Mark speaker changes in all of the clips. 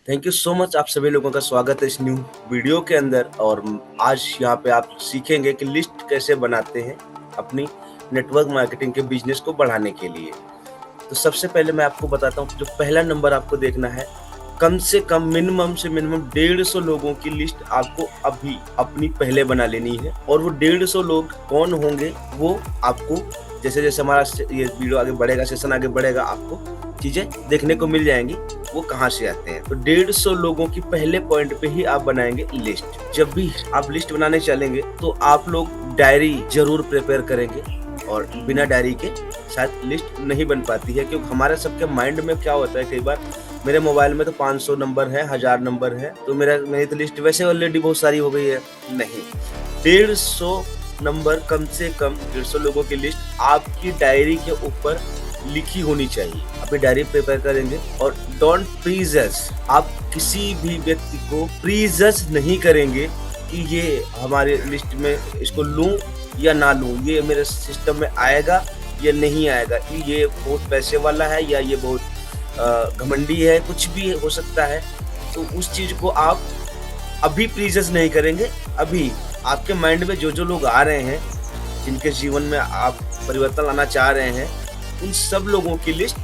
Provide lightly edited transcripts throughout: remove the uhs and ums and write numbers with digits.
Speaker 1: Thank you so much. आप सभी लोगों का स्वागत है इस न्यू वीडियो के अंदर। और आज यहाँ पे आप सीखेंगे कि लिस्ट कैसे बनाते हैं अपनी नेटवर्क मार्केटिंग के बिजनेस को बढ़ाने के लिए। तो सबसे पहले मैं आपको बताता हूँ, जो पहला नंबर आपको देखना है, कम से कम मिनिमम से मिनिमम 150 लोगों की लिस्ट आपको अभी अपनी पहले बना लेनी है। और वो 150 लोग कौन होंगे वो आपको जैसे जैसे हमारा ये वीडियो आगे बढ़ेगा, सेशन आगे बढ़ेगा, आपको चीजें देखने को मिल जाएंगी वो कहाँ से आते हैं। तो 150 लोगों की पहले पॉइंट पे ही आप बनाएंगे लिस्ट। जब भी आप लिस्ट बनाने चलेंगे तो आप लोग डायरी जरूर प्रिपेयर करेंगे, और बिना डायरी के शायद लिस्ट नहीं बन पाती है। क्योंकि हमारे सबके माइंड में क्या होता है, कई बार मेरे मोबाइल में तो 500 नंबर है, 1000 नंबर है, तो मेरी तो लिस्ट वैसे ऑलरेडी बहुत सारी हो गई है। नहीं, 150 नंबर, कम से कम 150 लोगों की लिस्ट आपकी डायरी के ऊपर लिखी होनी चाहिए। अपनी डायरी प्रिपेयर करेंगे और डोंट प्रीजज, आप किसी भी व्यक्ति को प्रीजज नहीं करेंगे कि ये हमारे लिस्ट में इसको लूं या ना लूं, ये मेरे सिस्टम में आएगा या नहीं आएगा, ये बहुत पैसे वाला है या ये बहुत घमंडी है, कुछ भी हो सकता है। तो उस चीज को आप अभी प्रीजज नहीं करेंगे। अभी आपके माइंड में जो जो लोग आ रहे हैं, जिनके जीवन में आप परिवर्तन लाना चाह रहे हैं, उन सब लोगों की लिस्ट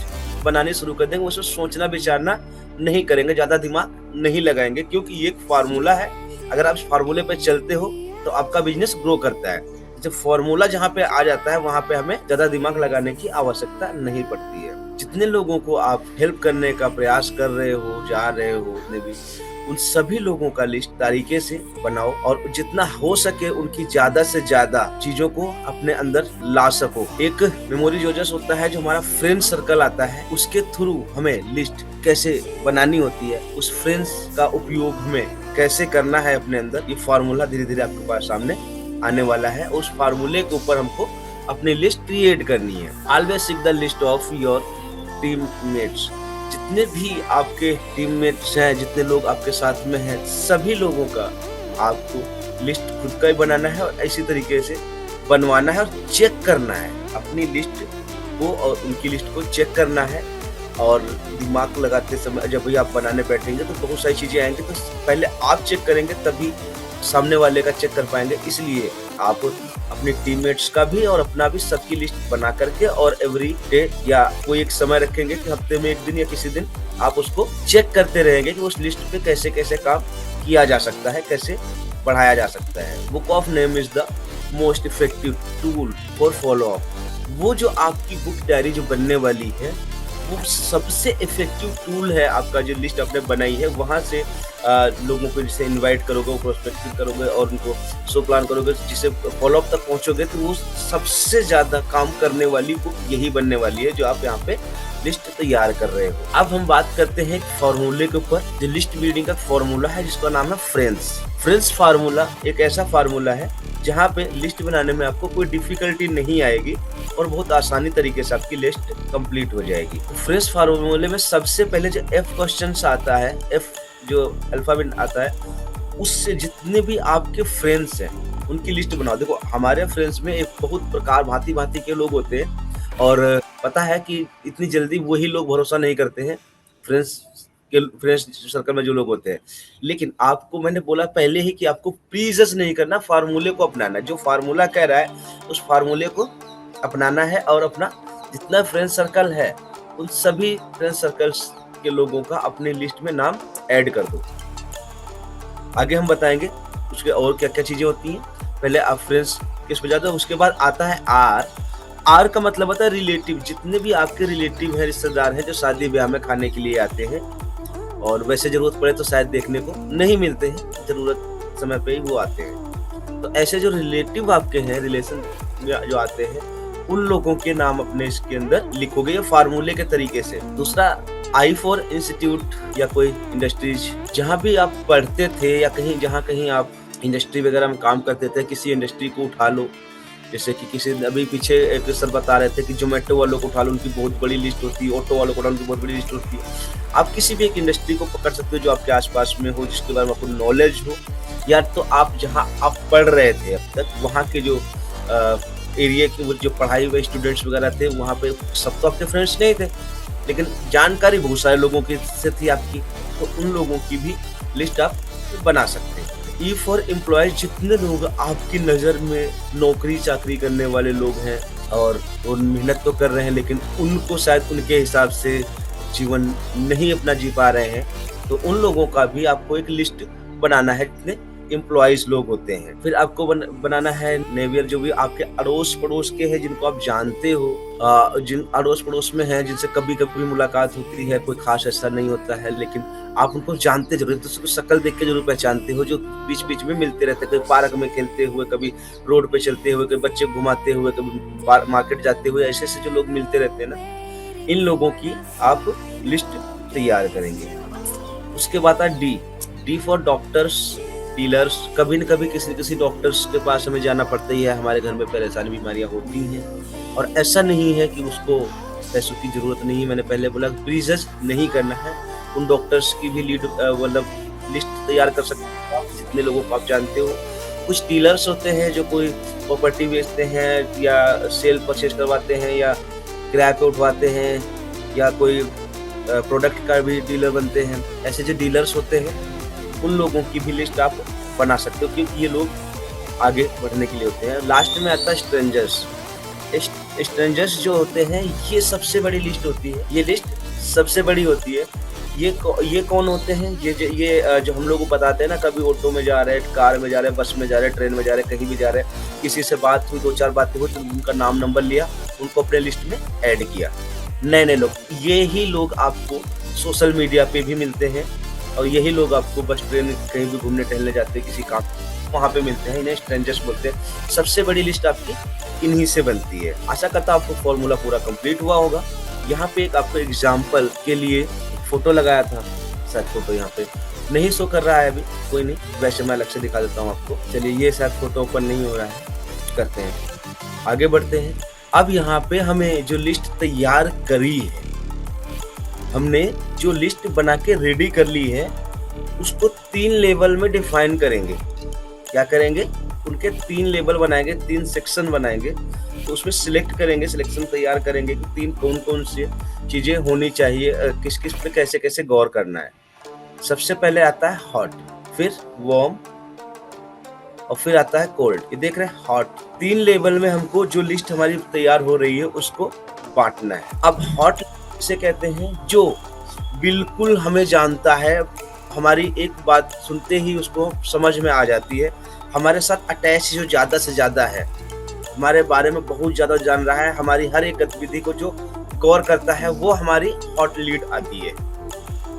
Speaker 1: बनानी शुरू कर देंगे। उसमें सोचना विचारना नहीं करेंगे, ज्यादा दिमाग नहीं लगाएंगे, क्योंकि ये एक फार्मूला है। अगर आप इस फार्मूले पे चलते हो तो आपका बिजनेस ग्रो करता है। जब फार्मूला जहाँ पे आ जाता है वहां पे हमें ज्यादा दिमाग लगाने की आवश्यकता नहीं पड़ती है। जितने लोगों को आप हेल्प करने का प्रयास कर रहे हो, जा रहे हो, उतने भी उन सभी लोगों का लिस्ट तरीके से बनाओ, और जितना हो सके उनकी ज्यादा से ज्यादा चीजों को अपने अंदर ला सको। एक मेमोरी यूजर्स होता है, जो हमारा फ्रेंड सर्कल आता है, उसके थ्रू हमें लिस्ट कैसे बनानी होती है, उस फ्रेंड्स का उपयोग हमें कैसे करना है अपने अंदर, ये फार्मूला धीरे धीरे आपके पास सामने आने वाला है। उस फार्मूले के ऊपर हमको अपनी लिस्ट क्रिएट करनी है। Always seek the list of your teammates. जितने भी आपके टीममेट्स हैं, जितने लोग आपके साथ में हैं, सभी लोगों का आपको लिस्ट खुद का ही बनाना है और इसी तरीके से बनवाना है और चेक करना है अपनी लिस्ट को, और उनकी लिस्ट को चेक करना है। और दिमाग लगाते समय जब भी आप बनाने बैठेंगे तो बहुत सारी चीजें आएंगी, तो पहले आप चेक करेंगे तभी सामने वाले का चेक कर पाएंगे। इसलिए आप अपने टीममेट्स का भी और अपना भी सबकी लिस्ट बना करके, और एवरी डे या कोई एक समय रखेंगे कि हफ्ते में एक दिन या किसी दिन आप उसको चेक करते रहेंगे कि उस लिस्ट पे कैसे कैसे काम किया जा सकता है, कैसे बढ़ाया जा सकता है। Book of name is the most effective tool for follow up. वो जो आपकी बुक डायरी जो बनने वाली है, वो सबसे इफेक्टिव टूल है। आपका जो लिस्ट आपने बनाई है, वहां से लोगों को जिसे इनवाइट करोगे, प्रोस्पेक्टिव करोगे और उनको शो प्लान करोगे, जिसे फॉलो अप तक पहुंचोगे, तो वो सबसे ज्यादा काम करने वाली बुक यही बनने वाली है जो आप यहाँ पे लिस्ट तैयार कर रहे हो। अब हम बात करते हैं फॉर्मूले के ऊपर। जो लिस्ट बिल्डिंग का फॉर्मूला है, जिसका नाम है फ्रेंड्स फार्मूला, एक ऐसा फार्मूला है जहाँ पे लिस्ट बनाने में आपको कोई डिफिकल्टी नहीं आएगी और बहुत आसानी तरीके से आपकी लिस्ट कंप्लीट हो जाएगी। फ्रेंड्स फार्मूले में सबसे पहले जो एफ क्वेश्चन आता है, एफ जो अल्फाबेट आता है, उससे जितने भी आपके फ्रेंड्स हैं उनकी लिस्ट बनाओ। देखो, हमारे फ्रेंड्स में एक बहुत प्रकार भांति भांति के लोग होते हैं, और पता है कि इतनी जल्दी वही लोग भरोसा नहीं करते हैं फ्रेंड्स सर्कल में जो लोग होते हैं। लेकिन आपको मैंने बोला पहले ही कि आपको प्रीजस नहीं करना, फार्मूले को अपनाना। जो फार्मूला कह रहा है उस फार्मूले को अपनाना है, और अपना जितना फ्रेंड सर्कल है उन सभी फ्रेंड सर्कल्स के लोगों का अपनी लिस्ट में नाम ऐड कर दो। आगे हम बताएंगे उसके और क्या क्या चीजें होती हैं। पहले आप फ्रेंड्स किस पे जाते हो, उसके बाद आता है आर का मतलब होता है रिलेटिव। जितने भी आपके रिलेटिव हैं, रिश्तेदार हैं, जो शादी ब्याह में खाने के लिए आते हैं, और वैसे जरूरत पड़े तो शायद देखने को नहीं मिलते हैं, जरूरत समय पे ही वो आते हैं। तो ऐसे जो रिलेटिव आपके हैं, रिलेशन जो आते हैं, उन लोगों के नाम अपने इसके अंदर लिखोगे, ये फार्मूले के तरीके से। दूसरा, आई फॉर इंस्टीट्यूट या कोई इंडस्ट्रीज, जहाँ भी आप पढ़ते थे या कहीं जहाँ कहीं आप इंडस्ट्री वगैरह में काम करते थे, किसी इंडस्ट्री को उठा लो। जैसे कि किसी अभी पीछे एक सर बता रहे थे कि जोमेटो वालों को उठा लो, उनकी बहुत बड़ी लिस्ट होती है, ऑटो वालों को उठा लो, उनकी बहुत बड़ी लिस्ट होती है। आप किसी भी एक इंडस्ट्री को पकड़ सकते हो जो आपके आसपास में हो, जिसके बारे में आपको नॉलेज हो, या तो आप जहाँ आप पढ़ रहे थे अब तक, वहाँ के जो एरिया के वो जो पढ़ाई हुए स्टूडेंट्स वगैरह थे, वहाँ पे सब तो आपके फ्रेंड्स नहीं थे, लेकिन जानकारी बहुत सारे लोगों की से थी आपकी। तो उन लोगों की भी लिस्ट आप बना सकते हैं। ई फॉर एम्प्लॉयज, जितने लोग आपकी नज़र में नौकरी चाकरी करने वाले लोग हैं और वो मेहनत तो कर रहे हैं लेकिन उनको शायद उनके हिसाब से जीवन नहीं अपना जी पा रहे हैं, तो उन लोगों का भी आपको एक लिस्ट बनाना है जितने एम्प्लॉयज लोग होते हैं। फिर आपको बनाना है नेवियर, जो भी आपके अड़ोस पड़ोस के हैं जिनको आप जानते हो, जिन अड़ोस पड़ोस में हैं जिनसे कभी कभी मुलाकात होती है, कोई खास ऐसा नहीं होता है लेकिन आप उनको जानते जरूर, तो उसको शक्ल देख के जरूर पहचानते हो, जो बीच बीच में मिलते रहते हैं, कभी पार्क में खेलते हुए, कभी रोड पे चलते हुए, कभी बच्चे घुमाते हुए, कभी मार्केट जाते हुए, ऐसे ऐसे जो लोग मिलते रहते हैं ना, इन लोगों की आप लिस्ट तैयार करेंगे। उसके बाद आता डी फॉर डॉक्टर्स डीलर्स। कभी न कभी किसी किसी डॉक्टर्स के पास हमें जाना पड़ता ही है, हमारे घर में परेशानी बीमारियां होती हैं और ऐसा नहीं है कि उसको पैसों की जरूरत नहीं है। मैंने पहले बोला ब्रीजेस नहीं करना है, उन डॉक्टर्स की भी मतलब लिस्ट तैयार कर सकते हैं आप, जितने लोगों को आप जानते हो। कुछ डीलर्स होते हैं जो कोई प्रॉपर्टी बेचते हैं या सेल परचेज करवाते हैं या किराए पे उठवाते हैं या कोई प्रोडक्ट का भी डीलर बनते हैं। ऐसे जो डीलर्स होते हैं उन लोगों की भी लिस्ट आप बना सकते हो, क्योंकि ये लोग आगे बढ़ने के लिए होते हैं। लास्ट में आता है स्ट्रेंजर्स। स्ट्रेंजर्स जो होते हैं ये सबसे बड़ी लिस्ट होती है, ये लिस्ट सबसे बड़ी होती है। ये कौन होते हैं? ये जो हम लोग को बताते हैं ना, कभी ऑटो में जा रहे हैं, कार में जा रहे हैं, बस में जा रहे हैं, ट्रेन में जा रहे हैं, कहीं भी जा रहे हैं, किसी से बात हुई, 2-4 बातें हुई तो उनका नाम नंबर लिया, उनको अपने लिस्ट में ऐड किया। नए नए लोग, ये ही लोग आपको सोशल मीडिया पे भी मिलते हैं और यही लोग आपको बस ट्रेन कहीं भी घूमने टहलने जाते हैं किसी काम, वहाँ पे मिलते हैं, इन्हें स्ट्रेंजर्स बोलते हैं। सबसे बड़ी लिस्ट आपकी इन्हीं से बनती है। आशा करता हूँ आपको फॉर्मूला पूरा कंप्लीट हुआ होगा। यहाँ पे एक आपको एग्जाम्पल के लिए फोटो लगाया था, शायद फोटो यहाँ पे नहीं शो कर रहा है अभी, कोई नहीं, वैसे मैं अलग से दिखा देता हूँ आपको। चलिए, ये शायद फोटो ओपन नहीं हो रहा है, करते हैं, आगे बढ़ते हैं। अब यहाँ पे हमें जो लिस्ट तैयार करी है, हमने जो लिस्ट बना के रेडी कर ली है, उसको 3 लेवल में डिफाइन करेंगे। क्या करेंगे? उनके 3 लेवल बनाएंगे, 3 सेक्शन बनाएंगे, तो उसमें सिलेक्ट करेंगे, सिलेक्शन तैयार करेंगे कि 3 कौन कौन सी चीजें होनी चाहिए, किस किस पे कैसे कैसे गौर करना है। सबसे पहले आता है हॉट, फिर वार्म और फिर आता है कोल्ड। ये देख रहे हैं, हॉट। 3 लेवल में हमको जो लिस्ट हमारी तैयार हो रही है उसको बांटना है। अब हॉट से कहते हैं जो बिल्कुल हमें जानता है, हमारी एक बात सुनते ही उसको समझ में आ जाती है, हमारे साथ अटैच जो ज्यादा से ज्यादा है, हमारे बारे में बहुत ज्यादा जान रहा है, हमारी हर एक गतिविधि को जो गौर करता है, वो हमारी हॉट लीड आती है।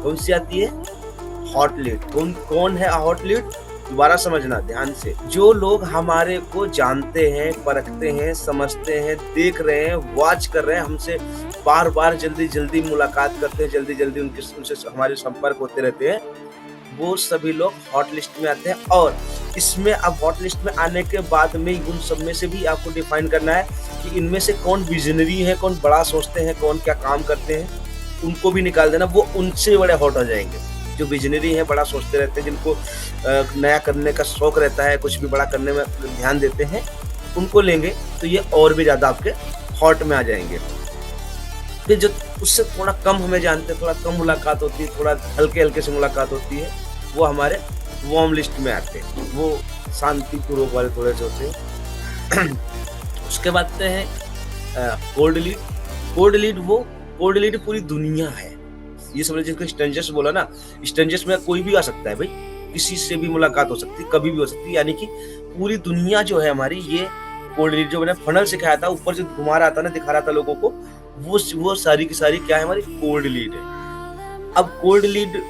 Speaker 1: कौन सी आती है? Hot lead. कौन है हॉट लीड? दोबारा समझना ध्यान से। जो लोग हमारे को जानते हैं, परखते हैं, समझते हैं, देख रहे हैं, वॉच कर रहे हैं, हमसे बार बार जल्दी जल्दी मुलाकात करते हैं, जल्दी जल्दी उनसे हमारे संपर्क होते रहते हैं, वो सभी लोग हॉट लिस्ट में आते हैं। और इसमें अब हॉट लिस्ट में आने के बाद में उन सब में से भी आपको डिफाइन करना है कि इनमें से कौन विजनरी है, कौन बड़ा सोचते हैं, कौन क्या काम करते हैं, उनको भी निकाल देना। वो उनसे बड़े हॉट हो जाएंगे। जो विजनरी है, बड़ा सोचते रहते हैं, जिनको नया करने का शौक रहता है, कुछ भी बड़ा करने में ध्यान देते हैं, उनको लेंगे तो ये और भी ज़्यादा आपके हॉट में आ जाएंगे। फिर जो उससे थोड़ा कम हमें जानते हैं, थोड़ा कम मुलाकात होती है, थोड़ा हल्के हल्के से मुलाकात होती है, वो हमारे वार्म लिस्ट में आते हैं, वो शांतिपूर्वक वाले थोड़े से होते हैं। उसके बाद आते हैं कोल्ड लीड। कोल्ड लीड पूरी दुनिया है, ये समझ जिसको स्ट्रेंजर्स बोला ना, स्ट्रेंजर्स में कोई भी आ सकता है भाई, किसी से भी मुलाकात हो सकती है, कभी भी हो सकती है, यानी कि पूरी दुनिया जो है हमारी, ये कोल्ड लीड जो मैंने फनल सिखाया था, ऊपर से घुमा रहा था ना, दिखा रहा था लोगों को, वो सारी की सारी क्या है, हमारी कोल्ड लीड है। अब कोल्ड लीड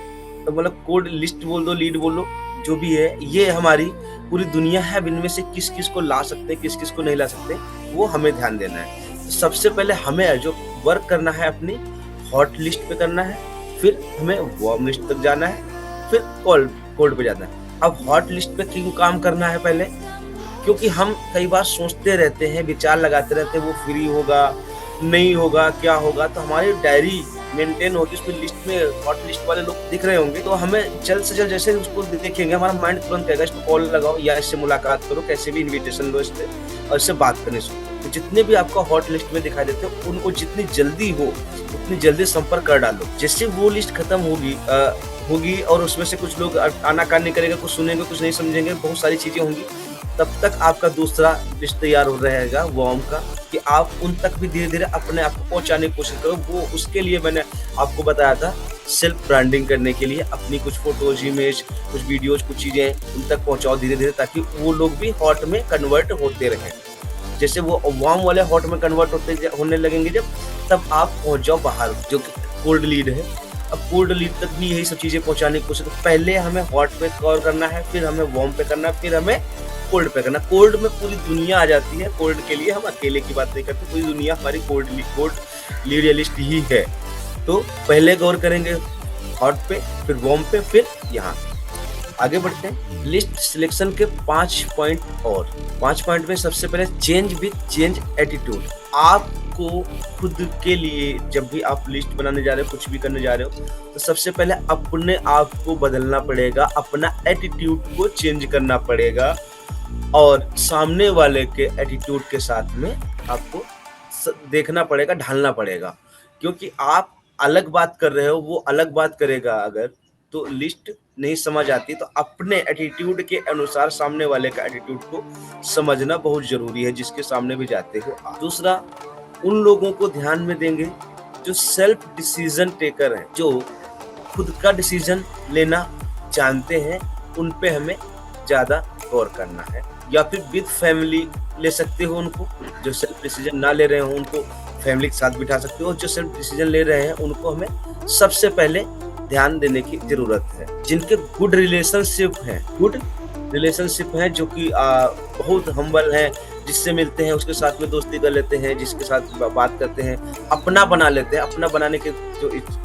Speaker 1: मतलब कोल्ड लिस्ट बोल दो, लीड बोल लो, जो भी है, ये हमारी पूरी दुनिया है। अब इनमें से किस किस को ला सकते हैं, किस किस को नहीं ला सकते, वो हमें ध्यान देना है। सबसे पहले हमें जो वर्क करना है अपनी हॉट लिस्ट पे करना है, फिर हमें वार्म लिस्ट तक जाना है, फिर कोल्ड पे जाना है। अब हॉट लिस्ट पे क्यों काम करना है पहले? क्योंकि हम कई बार सोचते रहते हैं, विचार लगाते रहते हैं, वो फ्री होगा नहीं होगा, क्या होगा, तो हमारी डायरी मेंटेन होगी, उसमें लिस्ट में हॉट लिस्ट वाले लोग दिख रहे होंगे, तो हमें जल्द से जल्द जैसे उसको देखेंगे हमारा माइंड तुरंत कहेगा इसको कॉल लगाओ या इससे मुलाकात करो, कैसे भी इन्विटेशन लो इससे और इससे बात करने से। तो जितने भी आपका हॉट लिस्ट में दिखाई देते हैं उनको जितनी जल्दी हो उतनी जल्दी संपर्क कर डालो। जैसे वो लिस्ट खत्म होगी और उसमें से कुछ लोग आनाकानी करेगा, कुछ सुनेंगे कुछ नहीं समझेंगे, बहुत सारी चीजें होंगी, तब तक आपका दूसरा लिस्ट तैयार हो रहेगा वार्म का, कि आप उन तक भी धीरे धीरे अपने आप को पहुंचाने की कोशिश करो। वो उसके लिए मैंने आपको बताया था, सेल्फ ब्रांडिंग करने के लिए अपनी कुछ फोटोज, इमेज, कुछ वीडियोज, कुछ चीजें उन तक पहुंचाओ धीरे धीरे, ताकि वो लोग भी हॉट में कन्वर्ट होते रहें। जैसे वो वार्म वाले हॉट में कन्वर्ट होने लगेंगे जब, तब आप पहुंच जाओ बाहर, जो कि कोल्ड लीड है। अब कोल्ड लीड तक भी यही सब चीजें पहुंचाने की कोशिश, पहले हमें हॉट पे कवर करना है, फिर हमें वार्म पे करना है, फिर हमें कोल्ड पे करना। कोल्ड में पूरी दुनिया आ जाती है, कोल्ड के लिए हम अकेले की बात नहीं करते, पूरी दुनिया हमारी कोल्ड लीड या लिस्ट ही है। तो पहले गौर करेंगे हॉट पे, फिर वार्म पे, फिर यहाँ आगे बढ़ते हैं। लिस्ट सिलेक्शन के 5 पॉइंट, और 5 पॉइंट में सबसे पहले चेंज एटीट्यूड। आपको खुद के लिए जब भी आप लिस्ट बनाने जा रहे हो, कुछ भी करने जा रहे हो, तो सबसे पहले अपने आप को बदलना पड़ेगा, अपना एटीट्यूड को चेंज करना पड़ेगा, और सामने वाले के एटीट्यूड के साथ में आपको देखना पड़ेगा, ढालना पड़ेगा। क्योंकि आप अलग बात कर रहे हो, वो अलग बात करेगा, अगर तो लिस्ट नहीं समझ आती, तो अपने एटीट्यूड के अनुसार सामने वाले का एटीट्यूड को समझना बहुत जरूरी है, जिसके सामने भी जाते हो। दूसरा, उन लोगों को ध्यान में देंगे जो सेल्फ डिसीजन टेकर हैं, जो खुद का डिसीजन लेना जानते हैं, उन पे हमें ज्यादा गौर करना है। या फिर विद फैमिली ले सकते हो उनको, जो सेल्फ डिसीजन ना ले रहे हो उनको फैमिली के साथ बिठा सकते हो, जो सेल्फ डिसीजन ले रहे हैं उनको हमें सबसे पहले ध्यान देने की जरूरत है। जिनके गुड रिलेशनशिप हैं, जो कि बहुत हम्बल हैं, जिससे मिलते हैं उसके साथ में दोस्ती कर लेते हैं, जिसके साथ बात करते हैं, अपना बना लेते हैं। अपना बनाने की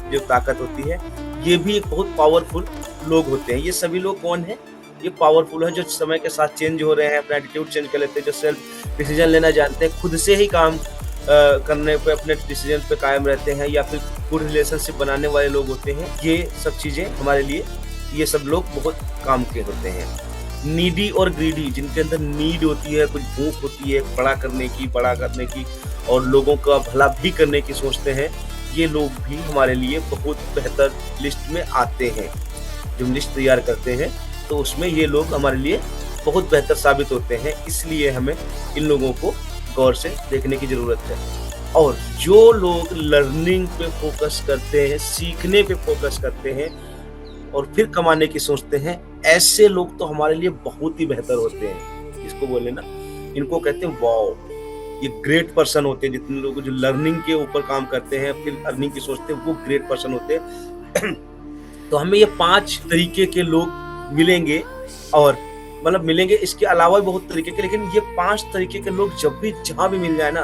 Speaker 1: जो ताकत होती है, ये भी एक बहुत पावरफुल लोग होते हैं। ये सभी लोग कौन है? ये पावरफुल है जो समय के साथ चेंज हो रहे हैं, अपना एटीट्यूड चेंज कर लेते हैं, जो सेल्फ डिसीजन लेना जानते हैं, खुद से ही काम करने पे अपने डिसीजन पे कायम रहते हैं, या फिर गुड रिलेशनशिप बनाने वाले लोग होते हैं। ये सब चीजें हमारे लिए, ये सब लोग बहुत काम के होते हैं। नीडी और ग्रीडी, जिनके अंदर नीड होती है, कुछ भूख होती है बड़ा करने की और लोगों का भला भी करने की सोचते हैं, ये लोग भी हमारे लिए बहुत बेहतर लिस्ट में आते हैं। जब हम लिस्ट तैयार करते हैं तो उसमें ये लोग हमारे लिए बहुत बेहतर साबित होते हैं, इसलिए हमें इन लोगों को गौर से देखने की जरूरत है। और जो लोग लर्निंग पे फोकस करते हैं, सीखने पे फोकस करते हैं और फिर कमाने की सोचते हैं, ऐसे लोग तो हमारे लिए बहुत ही बेहतर होते हैं। इसको बोले ना, इनको कहते हैं वाओ, ये ग्रेट पर्सन होते हैं। जितने लोग जो लर्निंग के ऊपर काम करते हैं फिर अर्निंग की सोचते हैं, वो ग्रेट पर्सन होते हैं। तो हमें ये 5 तरीके के लोग मिलेंगे, और मतलब मिलेंगे, इसके अलावा बहुत तरीके के, लेकिन ये 5 तरीके के लोग जब भी जहां भी मिल जाए ना,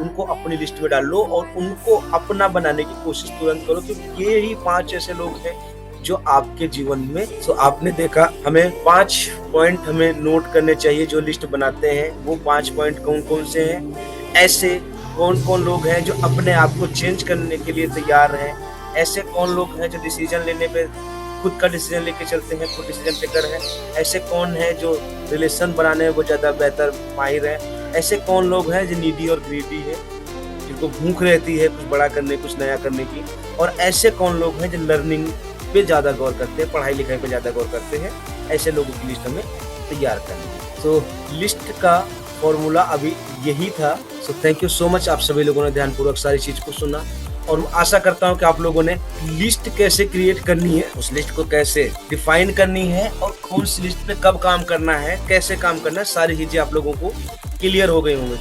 Speaker 1: उनको अपनी लिस्ट में डाल लो और उनको अपना बनाने की कोशिश तुरंत करो, क्योंकि ये ही 5 ऐसे लोग हैं जो आपके जीवन में। तो आपने देखा, हमें 5 पॉइंट हमें नोट करने चाहिए जो लिस्ट बनाते हैं। वो 5 पॉइंट कौन कौन से हैं? ऐसे कौन कौन लोग हैं जो अपने आप को चेंज करने के लिए तैयार हैं? ऐसे कौन लोग हैं जो डिसीजन लेने पे खुद का डिसीजन लेके चलते हैं, खुद डिसीजन टेकर हैं? ऐसे कौन है जो रिलेशन बनाने में वो ज्यादा बेहतर माहिर है? ऐसे कौन लोग हैं जो नीडी और ग्रीडी है, जिनको भूख रहती है कुछ बड़ा करने, कुछ नया करने की? और ऐसे कौन लोग हैं जो लर्निंग पे ज्यादा गौर करते हैं, पढ़ाई लिखाई पे ज्यादा गौर करते हैं? ऐसे लोगों की लिस्ट हमें तैयार करनी है। तो लिस्ट का फॉर्मूला अभी यही था। So thank you so much, आप सभी लोगों ने ध्यानपूर्वक सारी चीज को सुना, और आशा करता हूं कि आप लोगों ने लिस्ट कैसे क्रिएट करनी है, उस लिस्ट को कैसे डिफाइन करनी है, और कौन सी लिस्ट पे कब काम करना है, कैसे काम करना है, सारी चीजें आप लोगों को क्लियर हो गई होंगी।